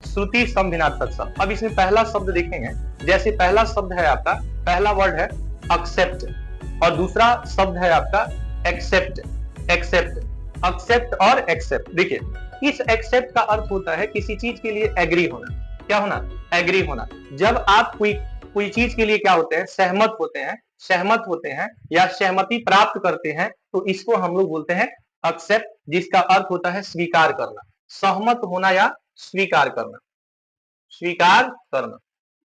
श्रुति संभिनाथ तत्सम। अब इसमें पहला शब्द देखेंगे, जैसे पहला शब्द है आपका, पहला वर्ड है एक्सेप्ट और दूसरा शब्द है आपका एक्सेप्ट। एक्सेप्ट, एक्सेप्ट और एक्सेप्ट। देखिए इस एक्सेप्ट का अर्थ होता है किसी चीज के लिए एग्री होना। क्या होना? एग्री होना। जब आप कोई चीज के लिए क्या होते हैं? सहमत होते हैं, सहमत होते हैं या सहमति प्राप्त करते हैं, तो इसको हम लोग बोलते हैं एक्सेप्ट, जिसका अर्थ होता है स्वीकार करना। सहमत होना या स्वीकार करना। स्वीकार करना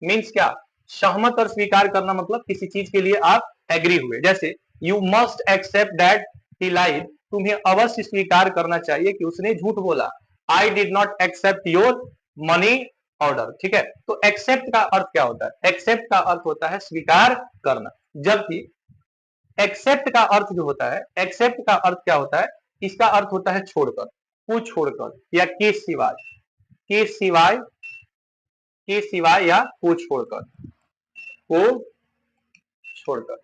मीन्स क्या? सहमत और स्वीकार करना मतलब किसी चीज के लिए आप एग्री हुए। जैसे you must accept that he lied, तुम्हें अवश्य स्वीकार करना चाहिए कि उसने झूठ बोला। I did not accept your money order. ठीक है, तो एक्सेप्ट का अर्थ क्या होता है? एक्सेप्ट का अर्थ होता है स्वीकार करना, जबकि एक्सेप्ट का अर्थ जो होता है, एक्सेप्ट का अर्थ क्या होता है? इसका अर्थ होता है छोड़कर, को छोड़कर या के सिवाय, के सिवाय, के सिवाय या को छोड़कर, को छोड़कर,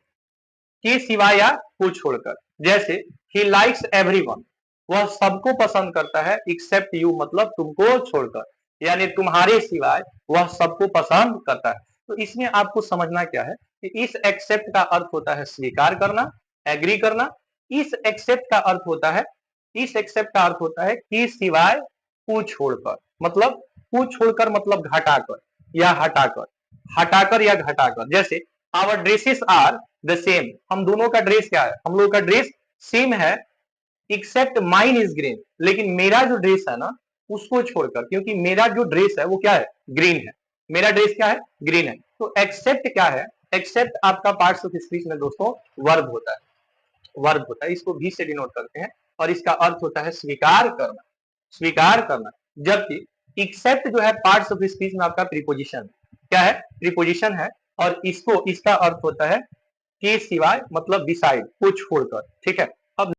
के सिवाय या को छोड़कर। जैसे ही लाइक्स एवरीवन, वह सबको पसंद करता है, एक्सेप्ट यू मतलब तुमको छोड़कर, यानी तुम्हारे सिवाय वह सबको पसंद करता है। तो इसमें आपको समझना क्या है कि इस एक्सेप्ट का अर्थ होता है स्वीकार करना, एग्री करना। इस एक्सेप्ट का अर्थ होता है, इस एक्सेप्ट का अर्थ होता है कि सिवाय को छोड़कर, मतलब को छोड़कर मतलब घटाकर या हटाकर, हटाकर या घटाकर। जैसे our dresses are the same, हम दोनों का ड्रेस क्या है? हम लोग का ड्रेस सेम है, एक्सेप्ट माइन इज ग्रीन, लेकिन मेरा जो ड्रेस है ना उसको छोड़कर, क्योंकि मेरा जो ड्रेस है वो क्या है? ग्रीन है। मेरा ड्रेस क्या है? ग्रीन है। तो एक्सेप्ट क्या है? एक्सेप्ट आपका पार्ट्स ऑफ स्पीच में दोस्तों वर्ब होता है, वर्ब होता है, इसको भी से डिनोट करते हैं और इसका अर्थ होता है स्वीकार करना, स्वीकार करना। जबकि एक्सेप्ट जो है पार्ट्स ऑफ स्पीच में आपका प्रीपोजिशन, क्या है? प्रीपोजिशन है और इसको, इसका अर्थ होता है के सिवाय मतलब बिसाइड, को छोड़कर। ठीक है,